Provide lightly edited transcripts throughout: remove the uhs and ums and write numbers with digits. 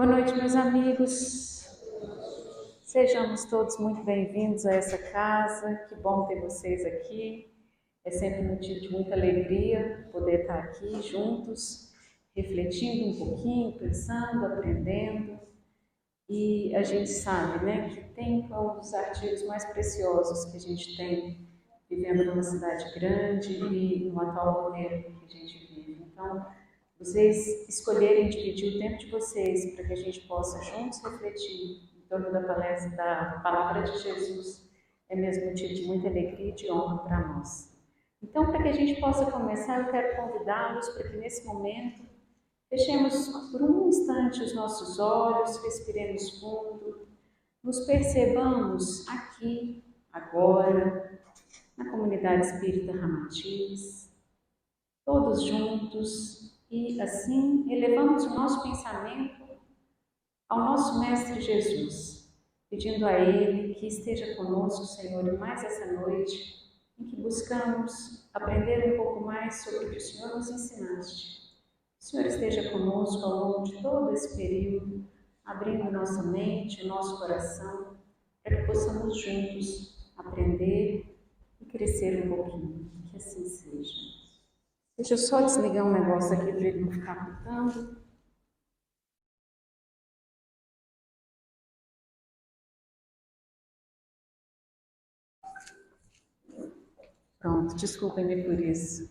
Boa noite, meus amigos. Sejamos todos muito bem-vindos a essa casa. Que bom ter vocês aqui. É sempre um motivo de muita alegria poder estar aqui juntos, refletindo um pouquinho, pensando, aprendendo. E a gente sabe, né, que tempo é um dos artigos mais preciosos que a gente tem vivendo numa cidade grande e no atual moderno que a gente vive. Então, vocês escolherem dividir o tempo de vocês para que a gente possa juntos refletir em torno da palestra da palavra de Jesus é mesmo motivo de muita alegria e de honra para nós. Então, para que a gente possa começar, eu quero convidá-los para que nesse momento fechemos por um instante os nossos olhos, respiremos fundo, nos percebamos aqui, agora, na comunidade espírita Ramatiz, todos juntos, e assim elevamos o nosso pensamento ao nosso Mestre Jesus, pedindo a Ele que esteja conosco, Senhor, em mais essa noite, em que buscamos aprender um pouco mais sobre o que o Senhor nos ensinaste. Que o Senhor esteja conosco ao longo de todo esse período, abrindo nossa mente, nosso coração, para que possamos juntos aprender e crescer um pouquinho. Que assim seja. Deixa eu só desligar um negócio aqui para ele não ficar apitando. Pronto, desculpem-me por isso.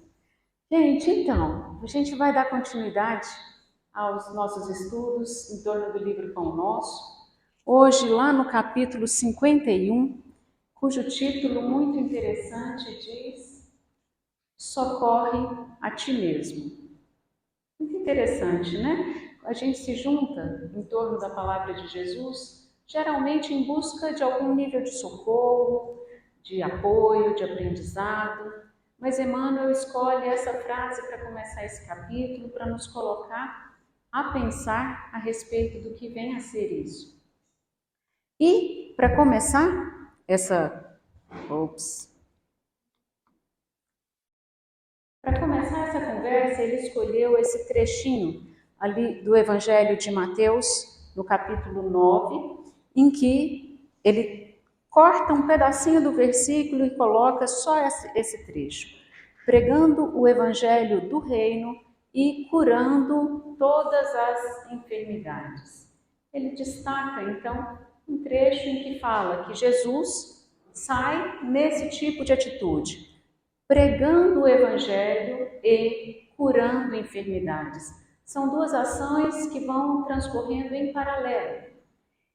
Gente, então, a gente vai dar continuidade aos nossos estudos em torno do livro Pão Nosso. Hoje, lá no capítulo 51, cujo título muito interessante diz: Socorre a ti mesmo. Muito interessante, né? A gente se junta em torno da palavra de Jesus, geralmente em busca de algum nível de socorro, de apoio, de aprendizado. Mas Emmanuel escolhe essa frase para começar esse capítulo, para nos colocar a pensar a respeito do que vem a ser isso. E, para começar Para começar essa conversa, ele escolheu esse trechinho ali do Evangelho de Mateus, no capítulo 9, em que ele corta um pedacinho do versículo e coloca só esse trecho, pregando o Evangelho do Reino e curando todas as enfermidades. Ele destaca, então, um trecho em que fala que Jesus sai nesse tipo de atitude, pregando o Evangelho e curando enfermidades. São duas ações que vão transcorrendo em paralelo.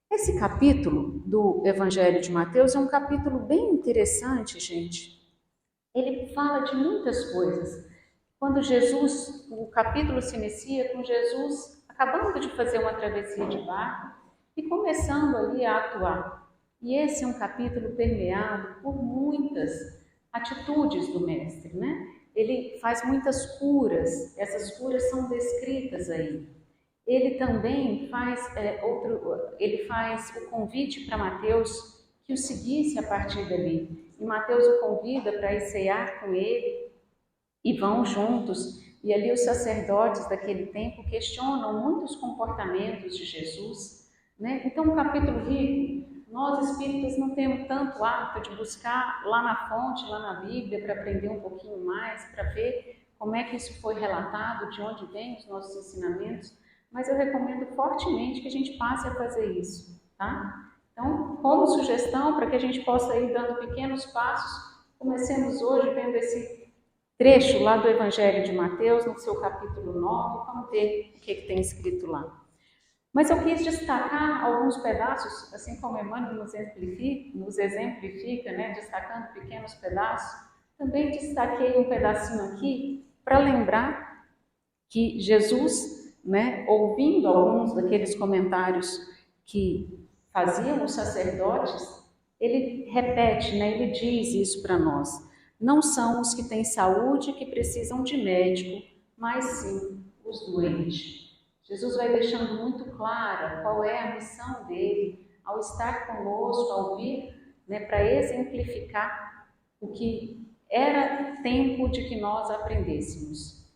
Esse capítulo do Evangelho de Mateus é um capítulo bem interessante, gente. Ele fala de muitas coisas. Quando o capítulo se inicia com Jesus acabando de fazer uma travessia de barco e começando ali a atuar. E esse é um capítulo permeado por muitas atitudes do mestre, né? Ele faz muitas curas, essas curas são descritas aí. Ele também faz o convite para Mateus que o seguisse a partir dali. E Mateus o convida para ir cear com ele e vão juntos. E ali os sacerdotes daquele tempo questionam muitos comportamentos de Jesus, né? Então, um capítulo rico. Nós espíritas não temos tanto hábito de buscar lá na fonte, lá na Bíblia, para aprender um pouquinho mais, para ver como é que isso foi relatado, de onde vêm os nossos ensinamentos, mas eu recomendo fortemente que a gente passe a fazer isso, tá? Então, como sugestão, para que a gente possa ir dando pequenos passos, comecemos hoje vendo esse trecho lá do Evangelho de Mateus, no seu capítulo 9, vamos ver o que tem escrito lá. Mas eu quis destacar alguns pedaços, assim como Emmanuel nos exemplifica, né, destacando pequenos pedaços. Também destaquei um pedacinho aqui para lembrar que Jesus, né, ouvindo alguns daqueles comentários que faziam os sacerdotes, ele repete, né, ele diz isso para nós. Não são os que têm saúde que precisam de médico, mas sim os doentes. Jesus vai deixando muito clara qual é a missão dele ao estar conosco, ao vir, né, para exemplificar o que era tempo de que nós aprendêssemos.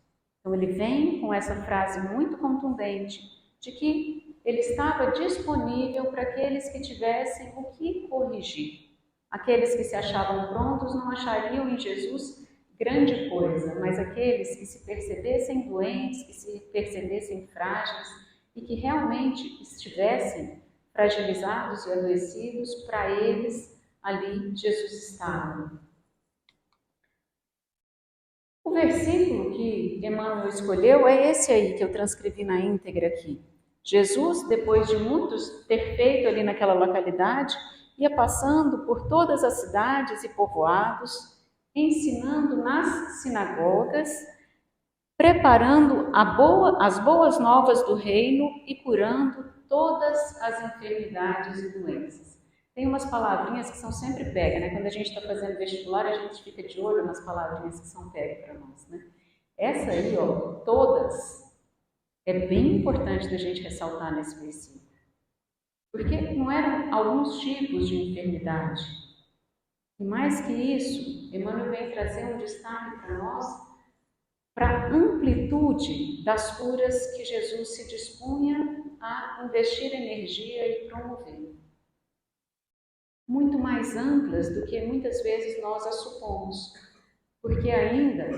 Então ele vem com essa frase muito contundente de que ele estava disponível para aqueles que tivessem o que corrigir. Aqueles que se achavam prontos não achariam em Jesus grande coisa, mas aqueles que se percebessem doentes, que se percebessem frágeis e que realmente estivessem fragilizados e adoecidos, para eles ali Jesus estava. O versículo que Emmanuel escolheu é esse aí que eu transcrevi na íntegra aqui. Jesus, depois de muitos ter feito ali naquela localidade, ia passando por todas as cidades e povoados, ensinando nas sinagogas, preparando as boas novas do reino e curando todas as enfermidades e doenças. Tem umas palavrinhas que são sempre pega, né? Quando a gente está fazendo vestibular, a gente fica de olho nas palavrinhas que são pega para nós, né? Essa aí, ó, todas, é bem importante da gente ressaltar nesse versículo. Porque não eram alguns tipos de enfermidade. E mais que isso, Emmanuel vem trazer um destaque para nós, para a amplitude das curas que Jesus se dispunha a investir energia e promover. Muito mais amplas do que muitas vezes nós as supomos, porque ainda,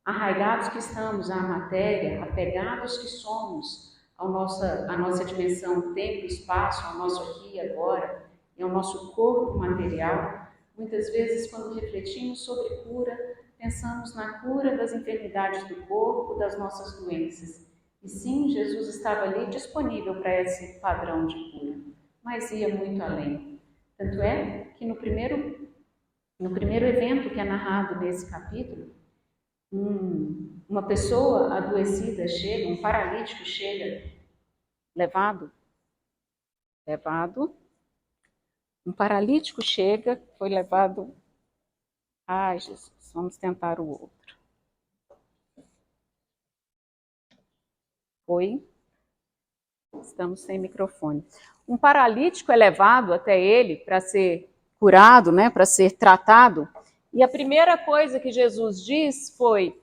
arraigados que estamos à matéria, apegados que somos à nossa dimensão tempo e espaço, ao nosso aqui e agora, e ao nosso corpo material, muitas vezes quando refletimos sobre cura, pensamos na cura das enfermidades do corpo, das nossas doenças. E sim, Jesus estava ali disponível para esse padrão de cura, mas ia muito além. Tanto é que no primeiro evento que é narrado nesse capítulo, uma pessoa adoecida chega, um paralítico chega, um paralítico chega, foi levado. Ai, Jesus, vamos tentar o outro. Estamos sem microfone. Um paralítico é levado até ele para ser curado, né, para ser tratado, e a primeira coisa que Jesus diz foi: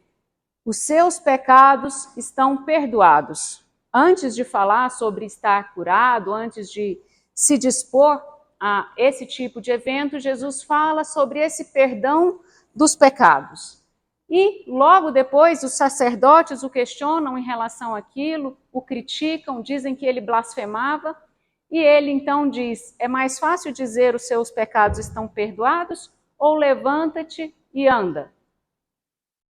os seus pecados estão perdoados. Antes de falar sobre estar curado, antes de se dispor a esse tipo de evento, Jesus fala sobre esse perdão dos pecados. E logo depois os sacerdotes o questionam em relação àquilo, o criticam, dizem que ele blasfemava, e ele então diz: é mais fácil dizer os seus pecados estão perdoados ou levanta-te e anda?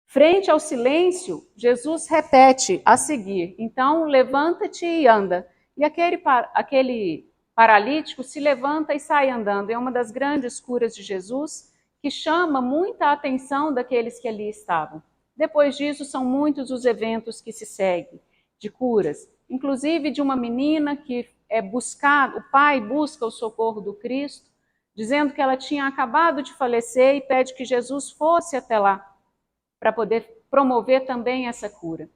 Frente ao silêncio, Jesus repete a seguir: então levanta-te e anda. E aquele paralítico se levanta e sai andando. É uma das grandes curas de Jesus, que chama muita atenção daqueles que ali estavam. Depois disso, são muitos os eventos que se seguem de curas, inclusive de uma menina que é buscada, o pai busca o socorro do Cristo, dizendo que ela tinha acabado de falecer e pede que Jesus fosse até lá para poder promover também essa cura.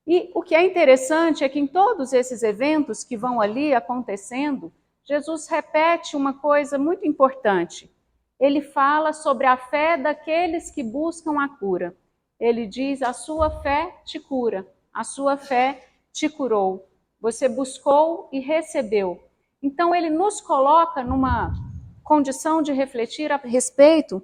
E o que é interessante é que em todos esses eventos que vão ali acontecendo, Jesus repete uma coisa muito importante. Ele fala sobre a fé daqueles que buscam a cura. Ele diz: a sua fé te cura, a sua fé te curou. Você buscou e recebeu. Então ele nos coloca numa condição de refletir a respeito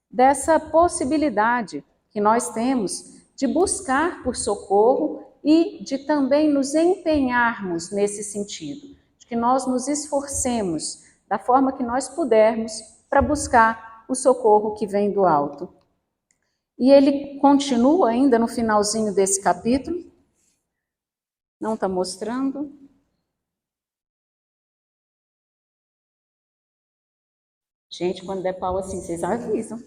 dessa possibilidade que nós temos de buscar por socorro e de também nos empenharmos nesse sentido, de que nós nos esforcemos da forma que nós pudermos para buscar o socorro que vem do alto. E ele continua ainda no finalzinho desse capítulo, não está mostrando. Gente, quando der pau assim, vocês avisam.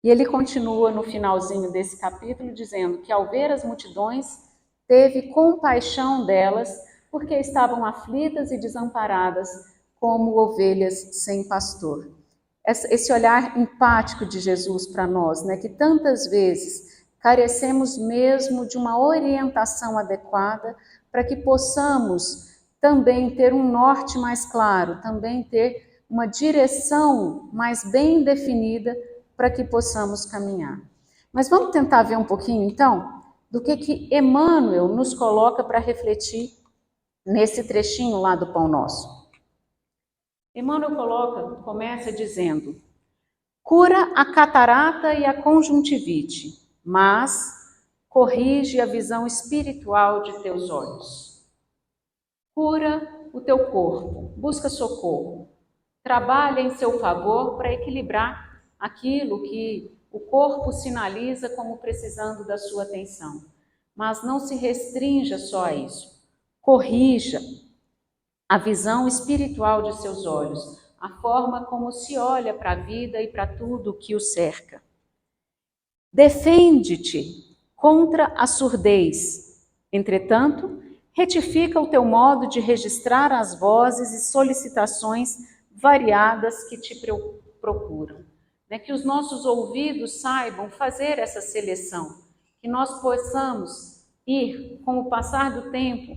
E ele continua no finalzinho desse capítulo dizendo que ao ver as multidões, teve compaixão delas, porque estavam aflitas e desamparadas como ovelhas sem pastor. Esse olhar empático de Jesus para nós, né, que tantas vezes carecemos mesmo de uma orientação adequada para que possamos também ter um norte mais claro, também ter uma direção mais bem definida para que possamos caminhar. Mas vamos tentar ver um pouquinho, então, do que Emmanuel nos coloca para refletir nesse trechinho lá do Pão Nosso. Emmanuel começa dizendo: cura a catarata e a conjuntivite, mas corrige a visão espiritual de teus olhos. Cura o teu corpo, busca socorro, trabalha em seu favor para equilibrar aquilo que o corpo sinaliza como precisando da sua atenção. Mas não se restrinja só a isso. Corrija a visão espiritual de seus olhos, a forma como se olha para a vida e para tudo que o cerca. Defende-te contra a surdez. Entretanto, retifica o teu modo de registrar as vozes e solicitações variadas que te procuram. Que os nossos ouvidos saibam fazer essa seleção, que nós possamos ir, com o passar do tempo,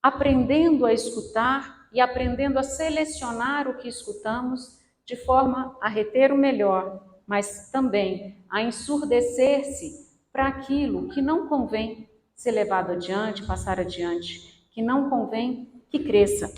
aprendendo a escutar e aprendendo a selecionar o que escutamos de forma a reter o melhor, mas também a ensurdecer-se para aquilo que não convém ser levado adiante, passar adiante, que não convém que cresça.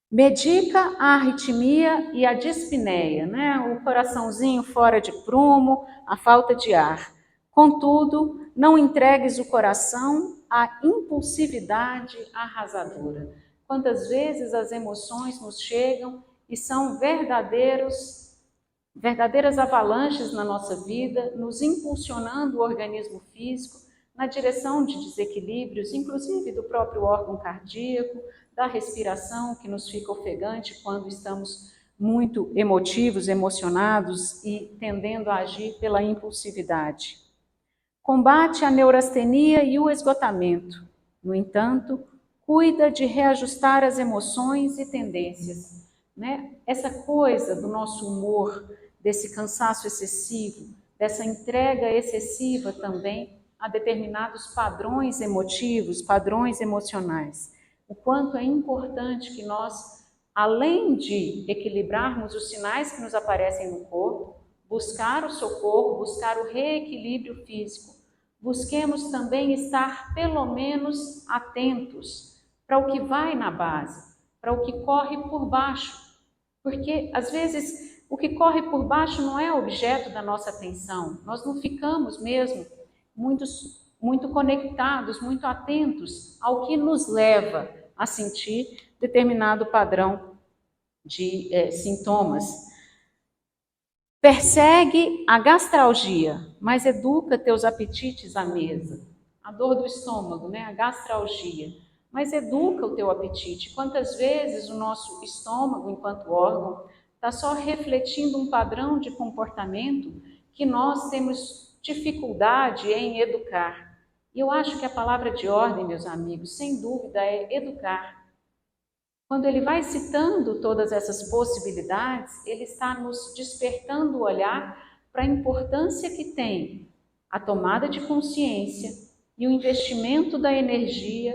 Medica a arritmia e a dispneia, o coraçãozinho fora de prumo, a falta de ar. Contudo, não entregues o coração à impulsividade arrasadora. Quantas vezes as emoções nos chegam e são verdadeiras avalanches na nossa vida, nos impulsionando o organismo físico na direção de desequilíbrios, inclusive do próprio órgão cardíaco, da respiração, que nos fica ofegante quando estamos muito emotivos, emocionados e tendendo a agir pela impulsividade. Combate a neurastenia e o esgotamento. No entanto, cuida de reajustar as emoções e tendências. Essa coisa do nosso humor, desse cansaço excessivo, dessa entrega excessiva também a determinados padrões emotivos, padrões emocionais. O quanto é importante que nós, além de equilibrarmos os sinais que nos aparecem no corpo, buscar o socorro, buscar o reequilíbrio físico, busquemos também estar pelo menos atentos para o que vai na base, para o que corre por baixo, porque às vezes o que corre por baixo não é objeto da nossa atenção, nós não ficamos mesmo muito conectados, muito atentos ao que nos leva a sentir determinado padrão de sintomas. Persegue a gastralgia, mas educa teus apetites à mesa. A dor do estômago, a gastralgia, mas educa o teu apetite. Quantas vezes o nosso estômago, enquanto órgão, está só refletindo um padrão de comportamento que nós temos dificuldade em educar. E eu acho que a palavra de ordem, meus amigos, sem dúvida é educar. Quando ele vai citando todas essas possibilidades, ele está nos despertando o olhar para a importância que tem a tomada de consciência e o investimento da energia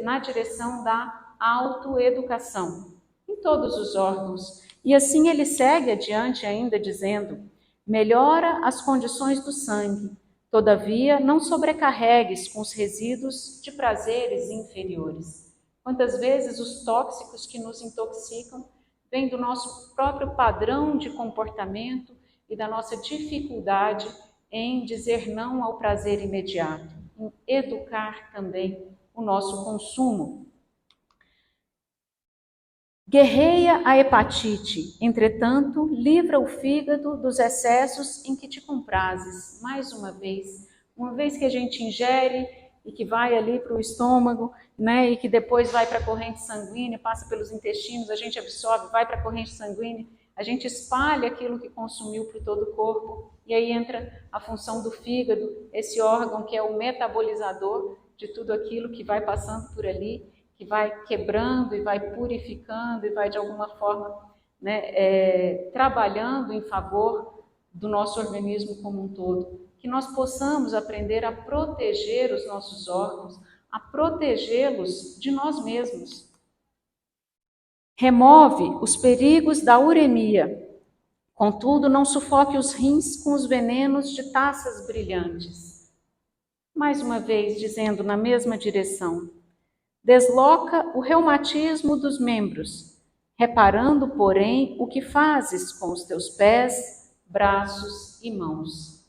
na direção da autoeducação em todos os órgãos. E assim ele segue adiante ainda dizendo: melhora as condições do sangue, todavia não sobrecarregues com os resíduos de prazeres inferiores. Quantas vezes os tóxicos que nos intoxicam vêm do nosso próprio padrão de comportamento e da nossa dificuldade em dizer não ao prazer imediato, em educar também o nosso consumo. Guerreia a hepatite, entretanto, livra o fígado dos excessos em que te comprazes. Mais uma vez que a gente ingere e que vai ali para o estômago, e que depois vai para a corrente sanguínea, passa pelos intestinos, a gente absorve, vai para a corrente sanguínea, a gente espalha aquilo que consumiu para todo o corpo, e aí entra a função do fígado, esse órgão que é o metabolizador de tudo aquilo que vai passando por ali, que vai quebrando e vai purificando e vai de alguma forma trabalhando em favor do nosso organismo como um todo. Que nós possamos aprender a proteger os nossos órgãos, a protegê-los de nós mesmos. Remove os perigos da uremia, contudo não sufoque os rins com os venenos de taças brilhantes. Mais uma vez, dizendo na mesma direção: desloca o reumatismo dos membros, reparando, porém, o que fazes com os teus pés, braços e mãos.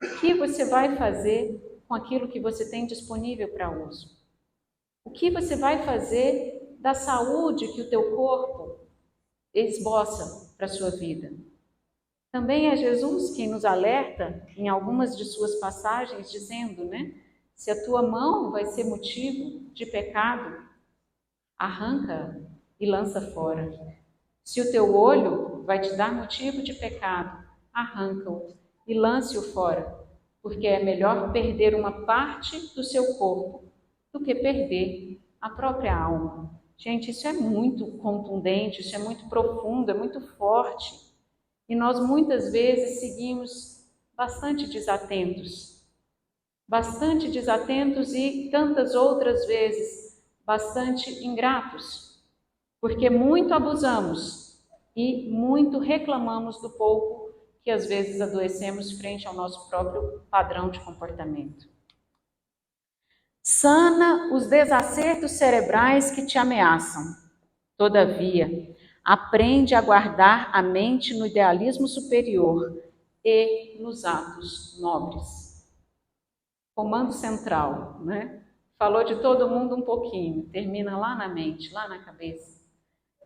O que você vai fazer com aquilo que você tem disponível para uso? O que você vai fazer da saúde que o teu corpo esboça para a sua vida? Também é Jesus quem nos alerta em algumas de suas passagens, dizendo, né? Se a tua mão vai ser motivo de pecado, arranca e lança fora. Se o teu olho vai te dar motivo de pecado, arranca-o e lance-o fora, porque é melhor perder uma parte do seu corpo do que perder a própria alma. Gente, isso é muito contundente, isso é muito profundo, é muito forte. E nós muitas vezes seguimos bastante desatentos e tantas outras vezes bastante ingratos, porque muito abusamos e muito reclamamos do pouco que às vezes adoecemos frente ao nosso próprio padrão de comportamento. Sana os desacertos cerebrais que te ameaçam. Todavia, aprende a guardar a mente no idealismo superior e nos atos nobres. Comando central, né? Falou de todo mundo um pouquinho, termina lá na mente, lá na cabeça,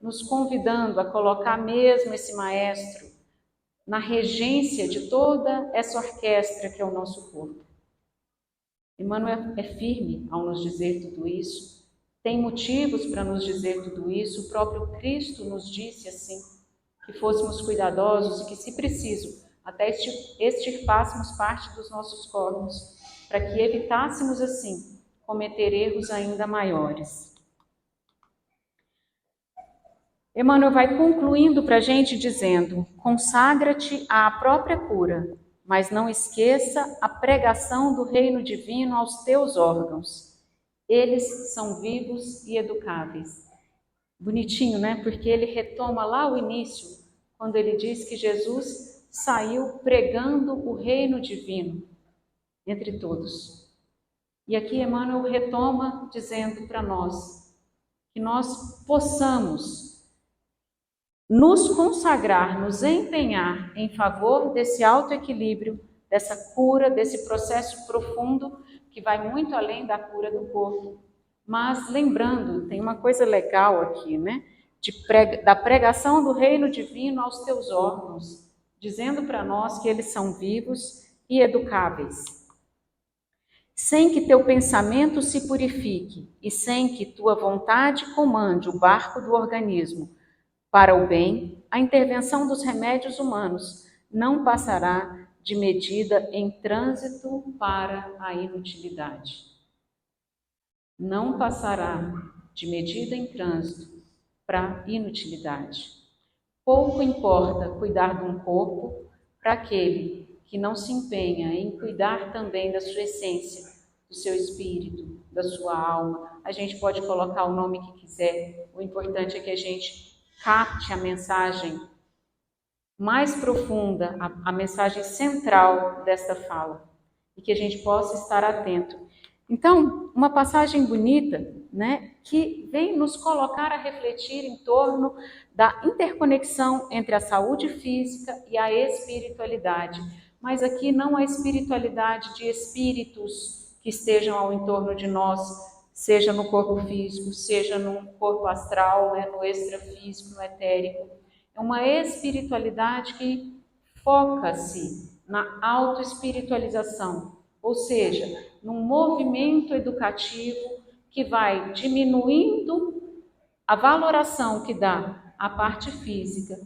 nos convidando a colocar mesmo esse maestro na regência de toda essa orquestra que é o nosso corpo. Emmanuel é firme ao nos dizer tudo isso, tem motivos para nos dizer tudo isso, o próprio Cristo nos disse assim, que fôssemos cuidadosos e que, se preciso, até extirpássemos parte dos nossos corpos, para que evitássemos assim cometer erros ainda maiores. Emmanuel vai concluindo para a gente dizendo: consagra-te à própria cura, mas não esqueça a pregação do reino divino aos teus órgãos. Eles são vivos e educáveis. Bonitinho, né? Porque ele retoma lá o início, quando ele diz que Jesus saiu pregando o reino divino entre todos. E aqui Emmanuel retoma dizendo para nós que nós possamos nos consagrar, nos empenhar em favor desse autoequilíbrio, dessa cura, desse processo profundo que vai muito além da cura do corpo. Mas lembrando, tem uma coisa legal aqui, né? Da pregação do reino divino aos teus órgãos, dizendo para nós que eles são vivos e educáveis. Sem que teu pensamento se purifique e sem que tua vontade comande o barco do organismo para o bem, a intervenção dos remédios humanos não passará de medida em trânsito para a inutilidade. Não passará de medida em trânsito para a inutilidade. Pouco importa cuidar de um corpo para aquele que não se empenha em cuidar também da sua essência, do seu espírito, da sua alma. A gente pode colocar o nome que quiser, o importante é que a gente capte a mensagem mais profunda, a mensagem central desta fala, e que a gente possa estar atento. Então, uma passagem bonita, né, que vem nos colocar a refletir em torno da interconexão entre a saúde física e a espiritualidade, mas aqui não a espiritualidade de espíritos que estejam ao entorno de nós, seja no corpo físico, seja no corpo astral, né, no extrafísico, no etérico. É uma espiritualidade que foca-se na autoespiritualização, ou seja, num movimento educativo que vai diminuindo a valoração que dá à parte física,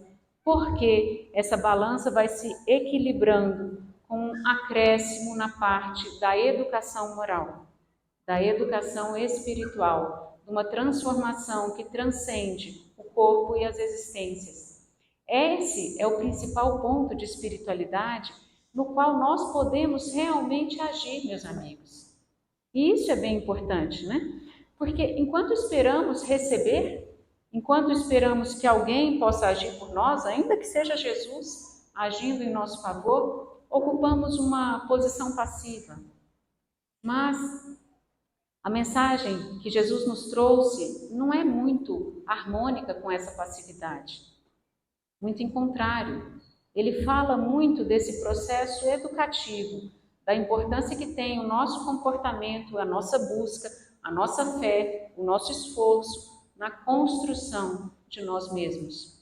porque essa balança vai se equilibrando com um acréscimo na parte da educação moral, da educação espiritual, de uma transformação que transcende o corpo e as existências. Esse é o principal ponto de espiritualidade no qual nós podemos realmente agir, meus amigos. E isso é bem importante, né? Porque enquanto esperamos receber, enquanto esperamos que alguém possa agir por nós, ainda que seja Jesus agindo em nosso favor, ocupamos uma posição passiva. Mas a mensagem que Jesus nos trouxe não é muito harmônica com essa passividade. Muito em contrário, ele fala muito desse processo educativo, da importância que tem o nosso comportamento, a nossa busca, a nossa fé, o nosso esforço na construção de nós mesmos.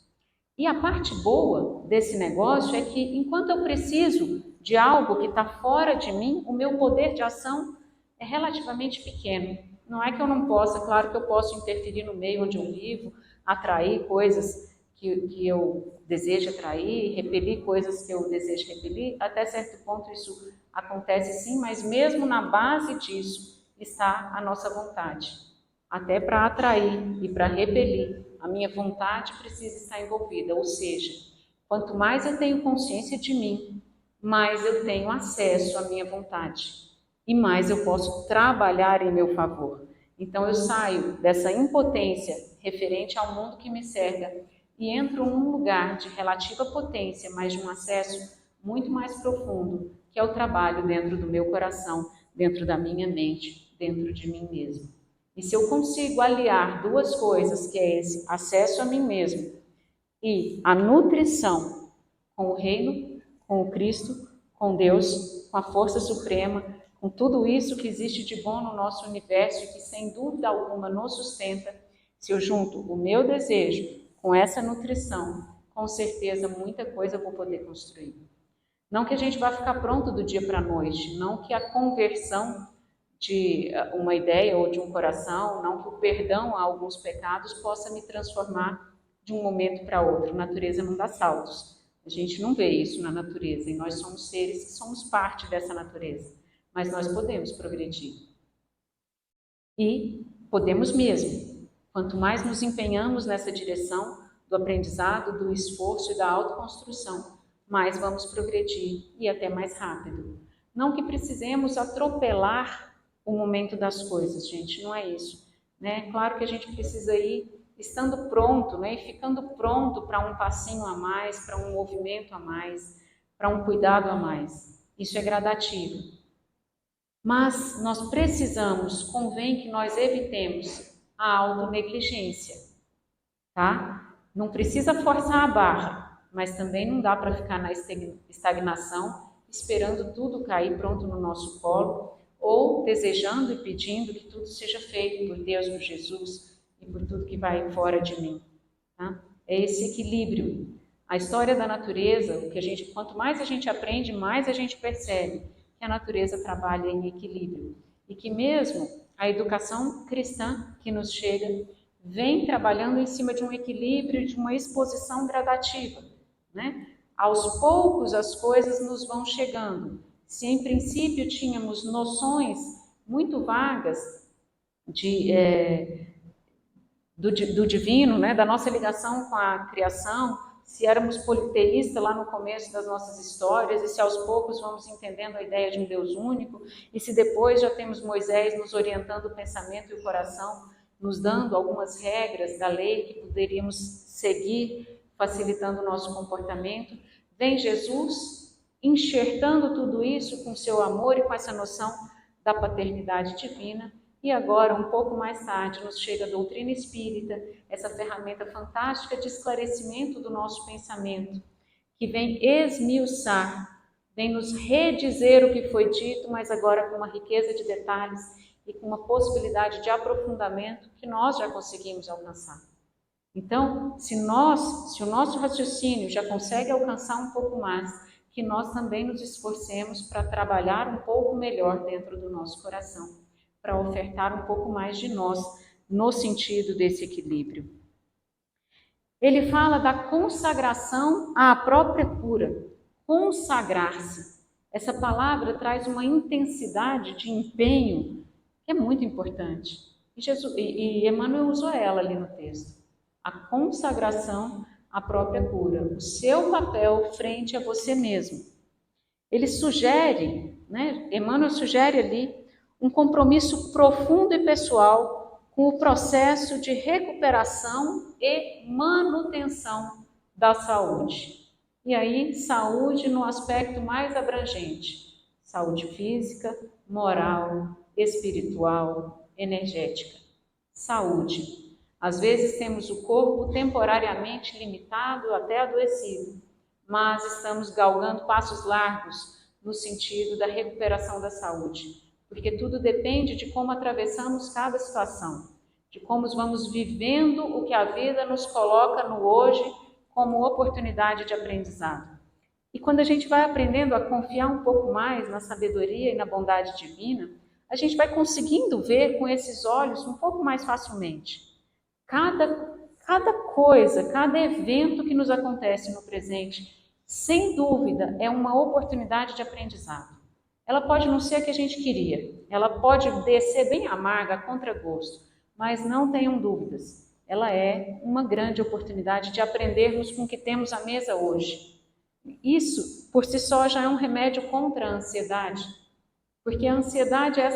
E a parte boa desse negócio é que, enquanto eu preciso de algo que está fora de mim, o meu poder de ação é relativamente pequeno. Não é que eu não possa, claro que eu posso interferir no meio onde eu vivo, atrair coisas que eu desejo atrair, repelir coisas que eu desejo repelir. Até certo ponto isso acontece sim, mas mesmo na base disso está a nossa vontade. Até para atrair e para repelir, a minha vontade precisa estar envolvida. Ou seja, quanto mais eu tenho consciência de mim, mais eu tenho acesso à minha vontade e mais eu posso trabalhar em meu favor. Então eu saio dessa impotência referente ao mundo que me cerca e entro num lugar de relativa potência, mas de um acesso muito mais profundo, que é o trabalho dentro do meu coração, dentro da minha mente, dentro de mim mesmo. E se eu consigo aliar duas coisas, que é esse acesso a mim mesmo e a nutrição com o reino, com o Cristo, com Deus, com a força suprema, com tudo isso que existe de bom no nosso universo e que sem dúvida alguma nos sustenta, se eu junto o meu desejo com essa nutrição, com certeza muita coisa eu vou poder construir. Não que a gente vá ficar pronto do dia para a noite, não que a conversão de uma ideia ou de um coração, não que o perdão a alguns pecados possa me transformar de um momento para outro. A natureza não dá saltos. A gente não vê isso na natureza e nós somos seres que somos parte dessa natureza, mas nós podemos progredir. E podemos mesmo. Quanto mais nos empenhamos nessa direção do aprendizado, do esforço e da autoconstrução, mais vamos progredir e até mais rápido. Não que precisemos atropelar o momento das coisas, gente, não é isso. Né? Claro que a gente precisa ir estando pronto, né? E ficando pronto para um passinho a mais, para um movimento a mais, para um cuidado a mais. Isso é gradativo. Mas nós precisamos, convém que nós evitemos a autonegligência, tá? Não precisa forçar a barra, mas também não dá para ficar na estagnação, esperando tudo cair pronto no nosso colo, ou desejando e pedindo que tudo seja feito por Deus, por Jesus e por tudo que vai fora de mim. Tá? É esse equilíbrio. A história da natureza, quanto mais a gente aprende, mais a gente percebe que a natureza trabalha em equilíbrio e que mesmo a educação cristã que nos chega vem trabalhando em cima de um equilíbrio, de uma exposição gradativa, né? Aos poucos as coisas nos vão chegando. Se em princípio tínhamos noções muito vagas do divino, né, da nossa ligação com a criação, se éramos politeístas lá no começo das nossas histórias, e se aos poucos vamos entendendo a ideia de um Deus único, e se depois já temos Moisés nos orientando o pensamento e o coração, nos dando algumas regras da lei que poderíamos seguir, facilitando o nosso comportamento, vem Jesus enxertando tudo isso com seu amor e com essa noção da paternidade divina. E agora, um pouco mais tarde, nos chega a doutrina espírita, essa ferramenta fantástica de esclarecimento do nosso pensamento, que vem esmiuçar, vem nos redizer o que foi dito, mas agora com uma riqueza de detalhes e com uma possibilidade de aprofundamento que nós já conseguimos alcançar. Então, se o nosso raciocínio já consegue alcançar um pouco mais, que nós também nos esforcemos para trabalhar um pouco melhor dentro do nosso coração, para ofertar um pouco mais de nós no sentido desse equilíbrio. Ele fala da consagração à própria cura, consagrar-se. Essa palavra traz uma intensidade de empenho que é muito importante. E Emmanuel usou ela ali no texto. A consagração à própria cura, o seu papel frente a você mesmo. Ele sugere, né, Emmanuel sugere ali um compromisso profundo e pessoal com o processo de recuperação e manutenção da saúde. E aí, saúde no aspecto mais abrangente, saúde física, moral, espiritual, energética. Saúde. Às vezes temos o corpo temporariamente limitado, até adoecido, mas estamos galgando passos largos no sentido da recuperação da saúde, porque tudo depende de como atravessamos cada situação, de como vamos vivendo o que a vida nos coloca no hoje como oportunidade de aprendizado. E quando a gente vai aprendendo a confiar um pouco mais na sabedoria e na bondade divina, a gente vai conseguindo ver com esses olhos um pouco mais facilmente. Cada coisa, cada evento que nos acontece no presente, sem dúvida, é uma oportunidade de aprendizado. Ela pode não ser a que a gente queria, ela pode descer bem amarga, a contragosto, mas não tenham dúvidas, ela é uma grande oportunidade de aprendermos com o que temos à mesa hoje. Isso, por si só, já é um remédio contra a ansiedade, porque a ansiedade é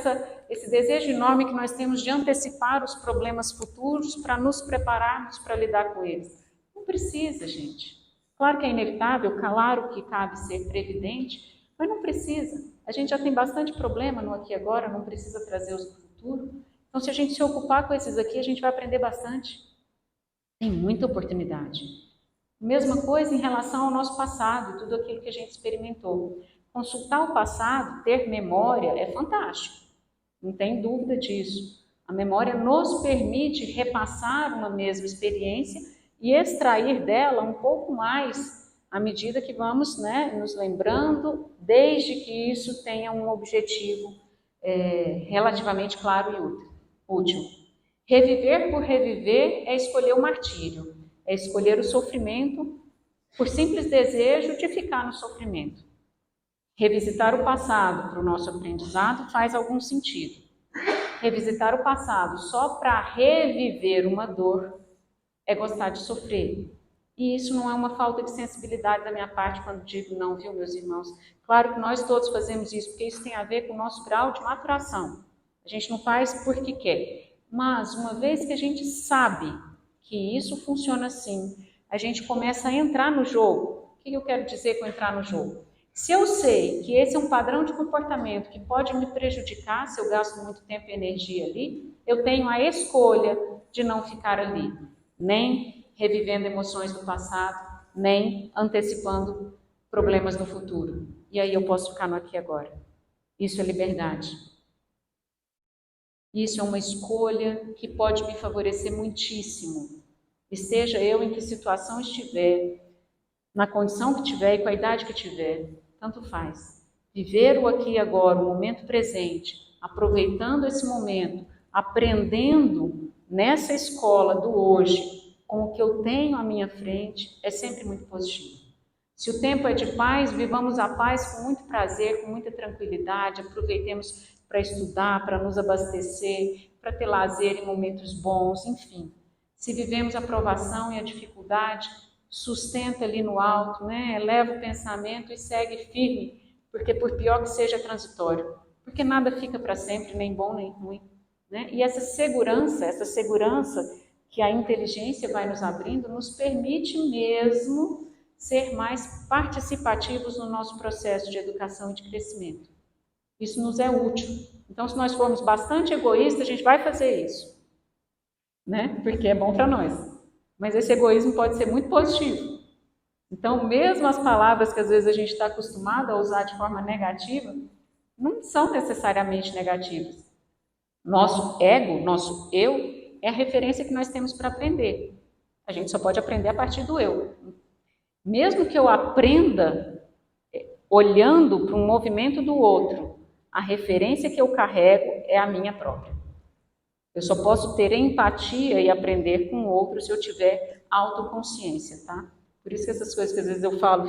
esse desejo enorme que nós temos de antecipar os problemas futuros para nos prepararmos para lidar com eles. Não precisa, gente. Claro que é inevitável, claro que cabe ser previdente, mas não precisa. A gente já tem bastante problema no aqui e agora, não precisa trazer os do futuro. Então, se a gente se ocupar com esses aqui, a gente vai aprender bastante. Tem muita oportunidade. Mesma coisa em relação ao nosso passado, tudo aquilo que a gente experimentou. Consultar o passado, ter memória é fantástico, não tem dúvida disso. A memória nos permite repassar uma mesma experiência e extrair dela um pouco mais à medida que vamos nos lembrando, desde que isso tenha um objetivo relativamente claro e útil. Reviver por reviver é escolher o martírio, é escolher o sofrimento por simples desejo de ficar no sofrimento. Revisitar o passado para o nosso aprendizado faz algum sentido. Revisitar o passado só para reviver uma dor é gostar de sofrer. E isso não é uma falta de sensibilidade da minha parte quando digo não, viu, meus irmãos? Claro que nós todos fazemos isso, porque isso tem a ver com o nosso grau de maturação. A gente não faz porque quer. Mas, uma vez que a gente sabe que isso funciona assim, a gente começa a entrar no jogo. O que eu quero dizer com entrar no jogo? Se eu sei que esse é um padrão de comportamento que pode me prejudicar se eu gasto muito tempo e energia ali, eu tenho a escolha de não ficar ali, nem revivendo emoções do passado, nem antecipando problemas do futuro. E aí eu posso ficar no aqui e agora. Isso é liberdade. Isso é uma escolha que pode me favorecer muitíssimo. Esteja eu em que situação estiver, na condição que tiver e com a idade que tiver, tanto faz. Viver o aqui e agora, o momento presente, aproveitando esse momento, aprendendo nessa escola do hoje, com o que eu tenho à minha frente, é sempre muito positivo. Se o tempo é de paz, vivamos a paz com muito prazer, com muita tranquilidade, aproveitemos para estudar, para nos abastecer, para ter lazer em momentos bons, enfim. Se vivemos a provação e a dificuldade, sustenta ali no alto, eleva o pensamento e segue firme, porque por pior que seja transitório, porque nada fica para sempre, nem bom nem ruim. E essa segurança que a inteligência vai nos abrindo, nos permite mesmo ser mais participativos no nosso processo de educação e de crescimento. Isso nos é útil. Então, se nós formos bastante egoístas, a gente vai fazer isso, porque é bom para nós. Mas esse egoísmo pode ser muito positivo. Então, mesmo as palavras que às vezes a gente está acostumado a usar de forma negativa, não são necessariamente negativas. Nosso ego, nosso eu, é a referência que nós temos para aprender. A gente só pode aprender a partir do eu. Mesmo que eu aprenda olhando para um movimento do outro, a referência que eu carrego é a minha própria. Eu só posso ter empatia e aprender com o outro se eu tiver autoconsciência, tá? Por isso que essas coisas que às vezes eu falo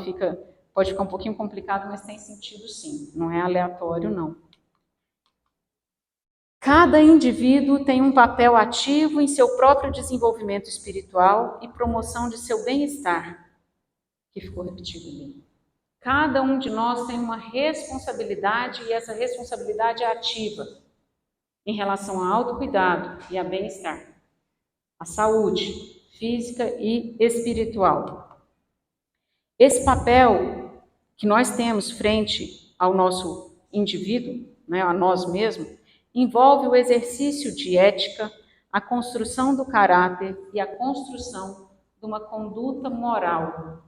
pode ficar um pouquinho complicado, mas tem sentido sim, não é aleatório não. Cada indivíduo tem um papel ativo em seu próprio desenvolvimento espiritual e promoção de seu bem-estar, que ficou repetido ali. Cada um de nós tem uma responsabilidade e essa responsabilidade é ativa em relação ao autocuidado e a bem-estar, a saúde física e espiritual. Esse papel que nós temos frente ao nosso indivíduo né, a nós mesmos, envolve o exercício de ética, a construção do caráter e a construção de uma conduta moral.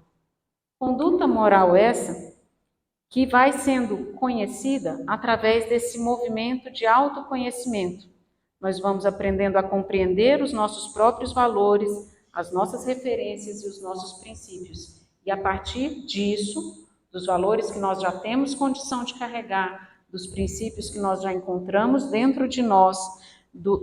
Conduta moral essa que vai sendo conhecida através desse movimento de autoconhecimento. Nós vamos aprendendo a compreender os nossos próprios valores, as nossas referências e os nossos princípios. E a partir disso, dos valores que nós já temos condição de carregar, dos princípios que nós já encontramos dentro de nós,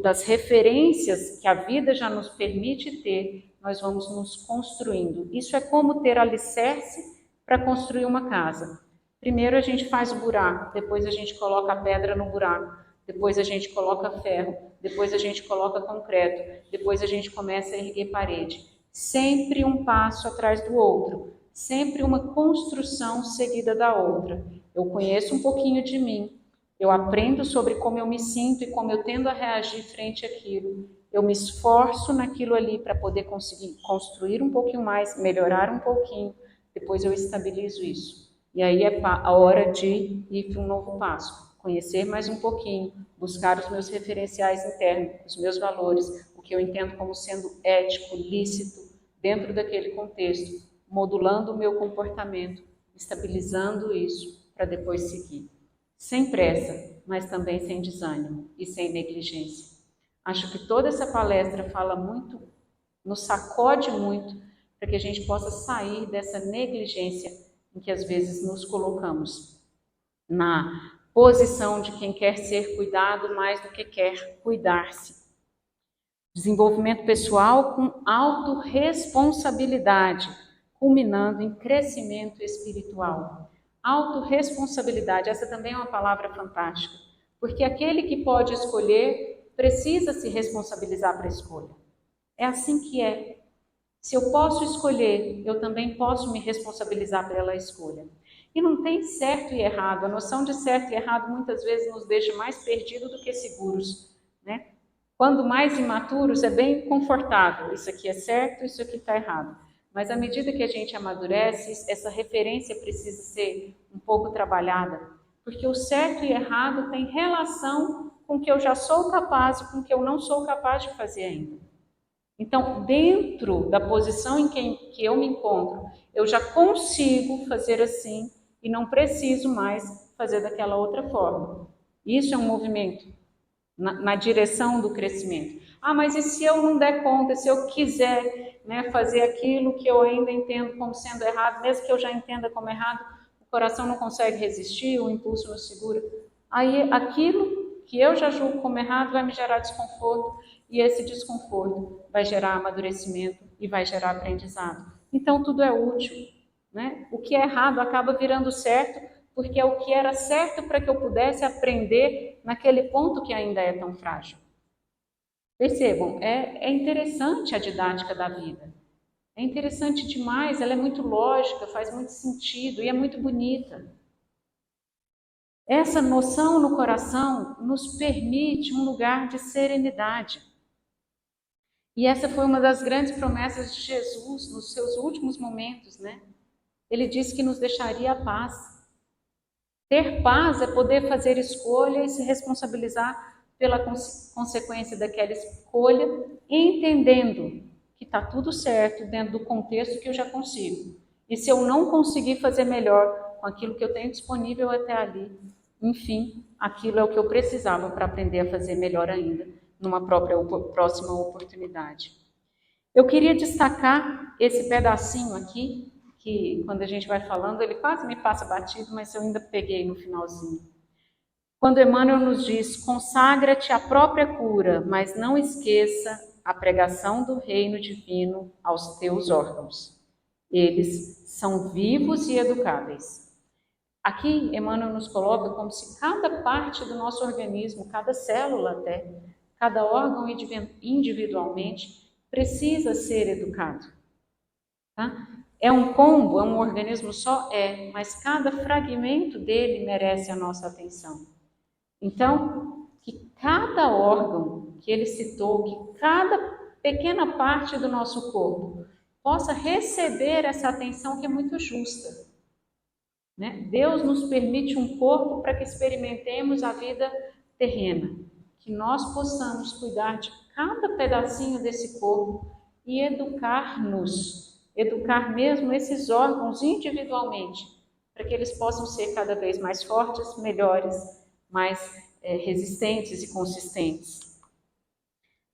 das referências que a vida já nos permite ter, nós vamos nos construindo. Isso é como ter alicerce para construir uma casa. Primeiro a gente faz o buraco, depois a gente coloca a pedra no buraco, depois a gente coloca ferro, depois a gente coloca concreto, depois a gente começa a erguer parede. Sempre um passo atrás do outro, sempre uma construção seguida da outra. Eu conheço um pouquinho de mim, eu aprendo sobre como eu me sinto e como eu tendo a reagir frente àquilo. Eu me esforço naquilo ali para poder conseguir construir um pouquinho mais, melhorar um pouquinho, depois eu estabilizo isso. E aí é a hora de ir para um novo passo, conhecer mais um pouquinho, buscar os meus referenciais internos, os meus valores, o que eu entendo como sendo ético, lícito, dentro daquele contexto, modulando o meu comportamento, estabilizando isso para depois seguir. Sem pressa, mas também sem desânimo e sem negligência. Acho que toda essa palestra fala muito, nos sacode muito, para que a gente possa sair dessa negligência em que às vezes nos colocamos na posição de quem quer ser cuidado mais do que quer cuidar-se. Desenvolvimento pessoal com autorresponsabilidade, culminando em crescimento espiritual. Autorresponsabilidade, essa também é uma palavra fantástica, porque aquele que pode escolher precisa se responsabilizar para a escolha. É assim que é. Se eu posso escolher, eu também posso me responsabilizar pela escolha. E não tem certo e errado. A noção de certo e errado muitas vezes nos deixa mais perdidos do que seguros, né? Quando mais imaturos é bem confortável. Isso aqui é certo, isso aqui está errado. Mas à medida que a gente amadurece, essa referência precisa ser um pouco trabalhada. Porque o certo e errado tem relação com o que eu já sou capaz e com o que eu não sou capaz de fazer ainda. Então, dentro da posição em que eu me encontro, eu já consigo fazer assim e não preciso mais fazer daquela outra forma. Isso é um movimento na direção do crescimento. Ah, mas e se eu não der conta, se eu quiser, né, fazer aquilo que eu ainda entendo como sendo errado, mesmo que eu já entenda como errado, o coração não consegue resistir, o impulso não segura. Aí aquilo que eu já julgo como errado vai me gerar desconforto, e esse desconforto vai gerar amadurecimento e vai gerar aprendizado. Então tudo é útil, né? O que é errado acaba virando certo, porque é o que era certo para que eu pudesse aprender naquele ponto que ainda é tão frágil. Percebam, é interessante a didática da vida. É interessante demais, ela é muito lógica, faz muito sentido e é muito bonita. Essa noção no coração nos permite um lugar de serenidade. E essa foi uma das grandes promessas de Jesus nos seus últimos momentos, né? Ele disse que nos deixaria a paz. Ter paz é poder fazer escolha e se responsabilizar pela consequência daquela escolha, entendendo que está tudo certo dentro do contexto que eu já consigo. E se eu não conseguir fazer melhor com aquilo que eu tenho disponível até ali, enfim, aquilo é o que eu precisava para aprender a fazer melhor ainda, numa próxima oportunidade. Eu queria destacar esse pedacinho aqui, que quando a gente vai falando, ele quase me passa batido, mas eu ainda peguei no finalzinho. Quando Emmanuel nos diz, consagra-te à própria cura, mas não esqueça a pregação do reino divino aos teus órgãos. Eles são vivos e educáveis. Aqui, Emmanuel nos coloca como se cada parte do nosso organismo, cada célula até, cada órgão individualmente, precisa ser educado. Tá? É um combo, é um organismo só? É, mas cada fragmento dele merece a nossa atenção. Então, que cada órgão que ele citou, que cada pequena parte do nosso corpo possa receber essa atenção que é muito justa. né? Deus nos permite um corpo para que experimentemos a vida terrena, que nós possamos cuidar de cada pedacinho desse corpo e educar-nos, educar mesmo esses órgãos individualmente, para que eles possam ser cada vez mais fortes, melhores, mais resistentes e consistentes.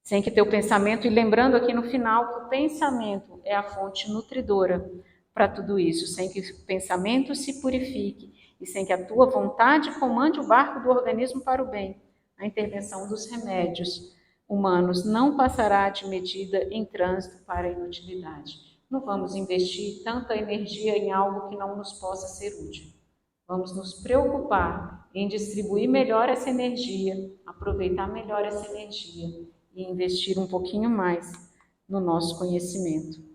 Sem que teu pensamento, e lembrando aqui no final que o pensamento é a fonte nutridora para tudo isso, sem que o pensamento se purifique e sem que a tua vontade comande o barco do organismo para o bem, a intervenção dos remédios humanos não passará de medida em trânsito para a inutilidade. Não vamos investir tanta energia em algo que não nos possa ser útil. Vamos nos preocupar em distribuir melhor essa energia, aproveitar melhor essa energia e investir um pouquinho mais no nosso conhecimento.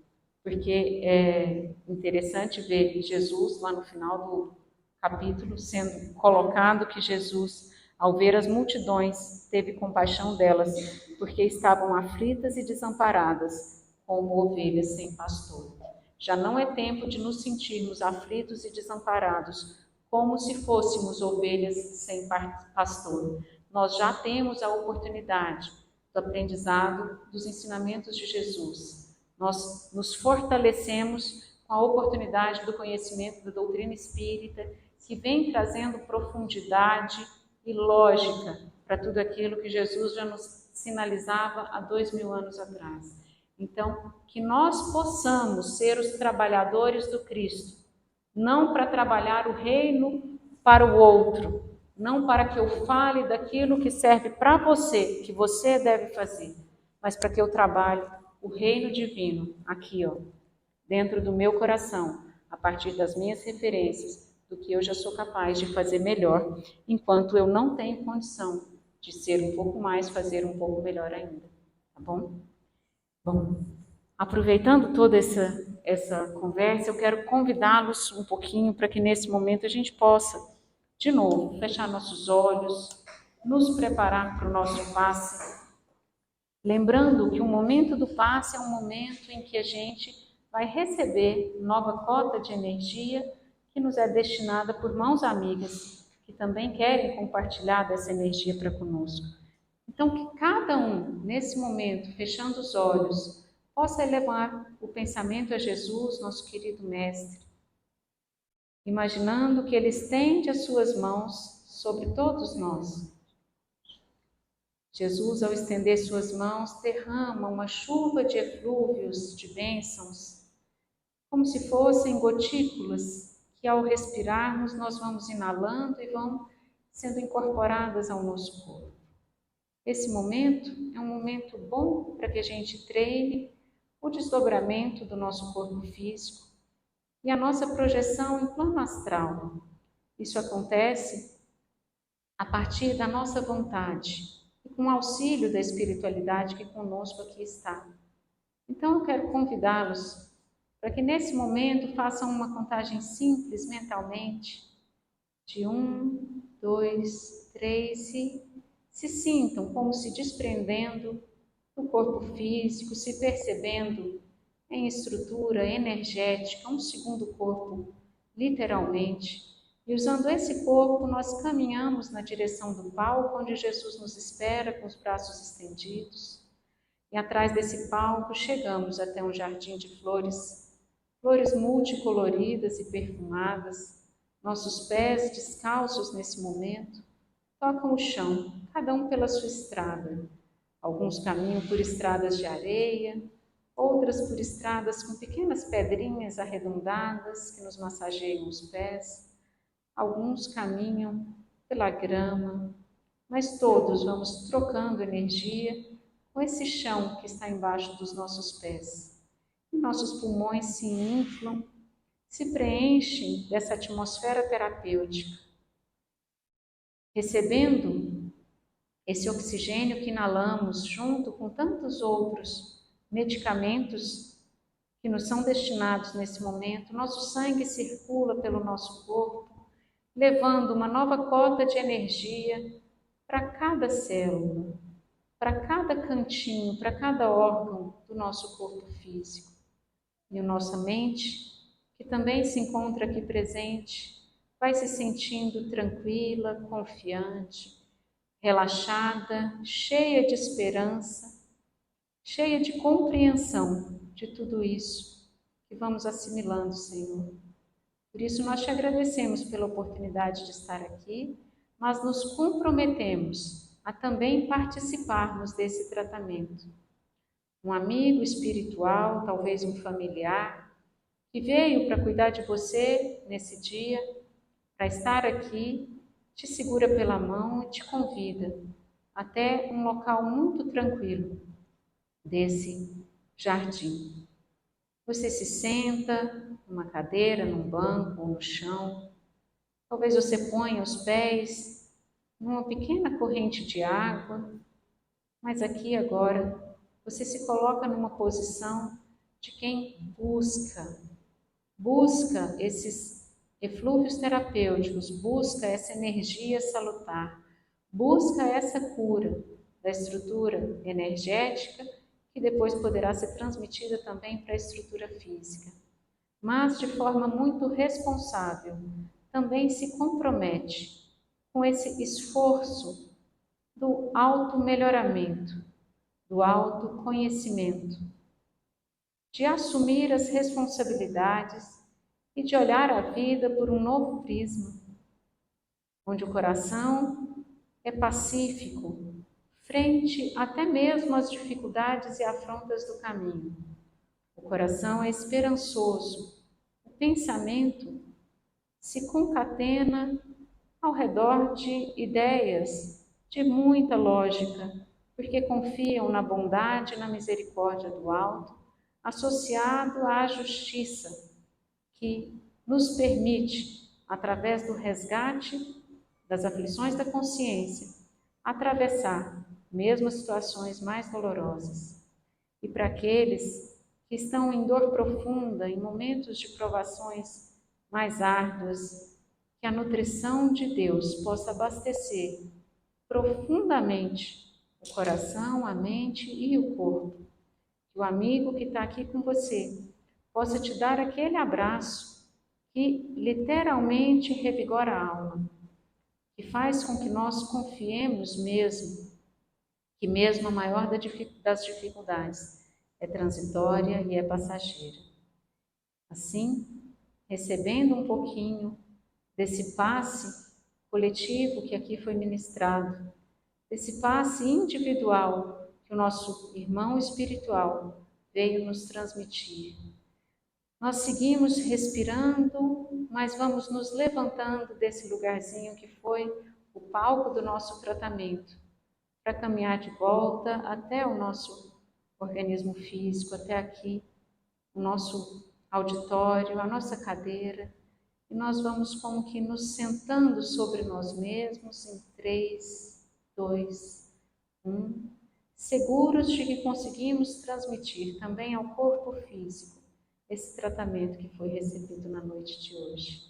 Porque é interessante ver Jesus lá no final do capítulo sendo colocado que Jesus, ao ver as multidões, teve compaixão delas, porque estavam aflitas e desamparadas, como ovelhas sem pastor. Já não é tempo de nos sentirmos aflitos e desamparados, como se fôssemos ovelhas sem pastor. Nós já temos a oportunidade do aprendizado dos ensinamentos de Jesus. Nós nos fortalecemos com a oportunidade do conhecimento da doutrina espírita, que vem trazendo profundidade e lógica para tudo aquilo que Jesus já nos sinalizava há 2000 anos atrás. Então, que nós possamos ser os trabalhadores do Cristo, não para trabalhar o reino para o outro, não para que eu fale daquilo que serve para você, que você deve fazer, mas para que eu trabalhe o reino divino aqui, ó, dentro do meu coração, a partir das minhas referências, do que eu já sou capaz de fazer melhor, enquanto eu não tenho condição de ser um pouco mais, fazer um pouco melhor ainda, tá bom? Bom, aproveitando toda essa conversa, eu quero convidá-los um pouquinho para que nesse momento a gente possa, de novo, fechar nossos olhos, nos preparar para o nosso passe, lembrando que o momento do passe é um momento em que a gente vai receber nova cota de energia que nos é destinada por mãos amigas, que também querem compartilhar dessa energia para conosco. Então, que cada um, nesse momento, fechando os olhos, possa elevar o pensamento a Jesus, nosso querido Mestre, imaginando que Ele estende as suas mãos sobre todos nós. Jesus, ao estender suas mãos, derrama uma chuva de eflúvios, de bênçãos, como se fossem gotículas que, ao respirarmos, nós vamos inalando e vão sendo incorporadas ao nosso corpo. Esse momento é um momento bom para que a gente treine o desdobramento do nosso corpo físico e a nossa projeção em plano astral. Isso acontece a partir da nossa vontade e com o auxílio da espiritualidade que conosco aqui está. Então eu quero convidá-los para que nesse momento façam uma contagem simples mentalmente, de 1, 2, 3 e se sintam como se desprendendo do corpo físico, se percebendo em estrutura energética, um segundo corpo, literalmente. E usando esse corpo, nós caminhamos na direção do palco, onde Jesus nos espera com os braços estendidos. E atrás desse palco chegamos até um jardim de flores, flores multicoloridas e perfumadas. Nossos pés, descalços nesse momento, tocam o chão, cada um pela sua estrada. Alguns caminham por estradas de areia, outras por estradas com pequenas pedrinhas arredondadas que nos massageiam os pés. Alguns caminham pela grama, mas todos vamos trocando energia com esse chão que está embaixo dos nossos pés. E nossos pulmões se inflam, se preenchem dessa atmosfera terapêutica, recebendo esse oxigênio que inalamos junto com tantos outros medicamentos que nos são destinados nesse momento. Nosso sangue circula pelo nosso corpo, levando uma nova cota de energia para cada célula, para cada cantinho, para cada órgão do nosso corpo físico. E a nossa mente, que também se encontra aqui presente, vai se sentindo tranquila, confiante, relaxada, cheia de esperança, cheia de compreensão de tudo isso que vamos assimilando, Senhor. Por isso nós te agradecemos pela oportunidade de estar aqui, mas nos comprometemos a também participarmos desse tratamento. Um amigo espiritual, talvez um familiar, que veio para cuidar de você nesse dia, para estar aqui, te segura pela mão e te convida até um local muito tranquilo desse jardim. Você se senta numa cadeira, num banco ou no chão. Talvez você ponha os pés numa pequena corrente de água, mas aqui agora você se coloca numa posição de quem busca esses eflúvios terapêuticos, busca essa energia salutar, busca essa cura da estrutura energética que depois poderá ser transmitida também para a estrutura física. Mas de forma muito responsável, também se compromete com esse esforço do auto-melhoramento, do autoconhecimento, de assumir as responsabilidades e de olhar a vida por um novo prisma, onde o coração é pacífico, frente até mesmo às dificuldades e afrontas do caminho. O coração é esperançoso, o pensamento se concatena ao redor de ideias de muita lógica, porque confiam na bondade e na misericórdia do alto, associado à justiça, que nos permite, através do resgate das aflições da consciência, atravessar mesmo as situações mais dolorosas. E para aqueles que estão em dor profunda, em momentos de provações mais árduas, que a nutrição de Deus possa abastecer profundamente o coração, a mente e o corpo. Que o amigo que está aqui com você possa te dar aquele abraço que literalmente revigora a alma, que faz com que nós confiemos mesmo, que mesmo a maior das dificuldades é transitória e é passageira. Assim, recebendo um pouquinho desse passe coletivo que aqui foi ministrado, desse passe individual que o nosso irmão espiritual veio nos transmitir. Nós seguimos respirando, mas vamos nos levantando desse lugarzinho que foi o palco do nosso tratamento, para caminhar de volta até o nosso organismo físico, até aqui, o nosso auditório, a nossa cadeira, e nós vamos como que nos sentando sobre nós mesmos em 3, 2, 1, seguros de que conseguimos transmitir também ao corpo físico esse tratamento que foi recebido na noite de hoje.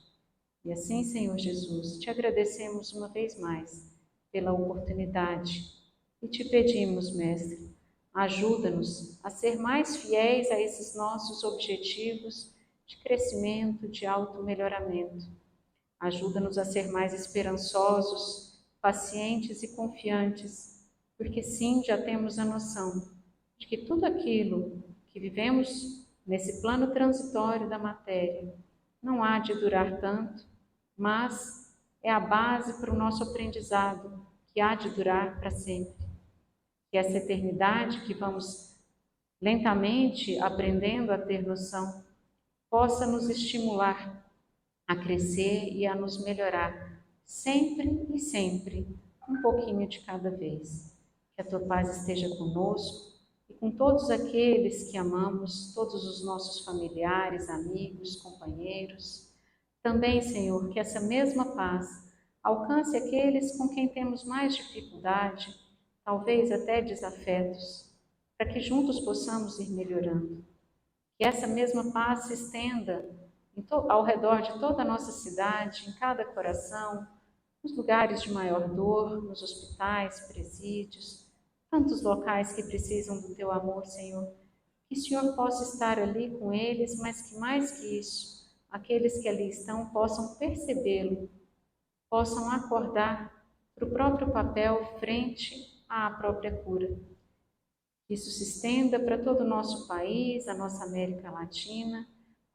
E assim, Senhor Jesus, te agradecemos uma vez mais pela oportunidade e te pedimos, Mestre, ajuda-nos a ser mais fiéis a esses nossos objetivos de crescimento, de auto-melhoramento. Ajuda-nos a ser mais esperançosos, pacientes e confiantes, porque sim, já temos a noção de que tudo aquilo que vivemos nesse plano transitório da matéria não há de durar tanto, mas é a base para o nosso aprendizado, que há de durar para sempre. Que essa eternidade que vamos lentamente aprendendo a ter noção, possa nos estimular a crescer e a nos melhorar, sempre e sempre, um pouquinho de cada vez. Que a tua paz esteja conosco e com todos aqueles que amamos, todos os nossos familiares, amigos, companheiros. Também, Senhor, que essa mesma paz alcance aqueles com quem temos mais dificuldade, talvez até desafetos, para que juntos possamos ir melhorando. Que essa mesma paz se estenda ao redor de toda a nossa cidade, em cada coração, nos lugares de maior dor, nos hospitais, presídios, tantos locais que precisam do teu amor, Senhor. Que o Senhor possa estar ali com eles, mas que mais que isso, aqueles que ali estão possam percebê-lo, possam acordar para o próprio papel frente à própria cura. Que isso se estenda para todo o nosso país, a nossa América Latina,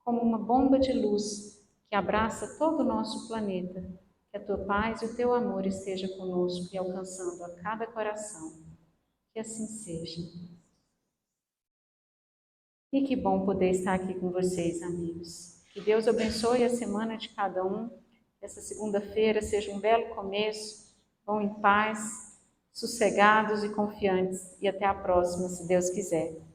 como uma bomba de luz que abraça todo o nosso planeta. Que a tua paz e o teu amor esteja conosco e alcançando a cada coração. Que assim seja. E que bom poder estar aqui com vocês, amigos. Que Deus abençoe a semana de cada um. Essa segunda-feira seja um belo começo. Vão em paz, sossegados e confiantes. E até a próxima, se Deus quiser.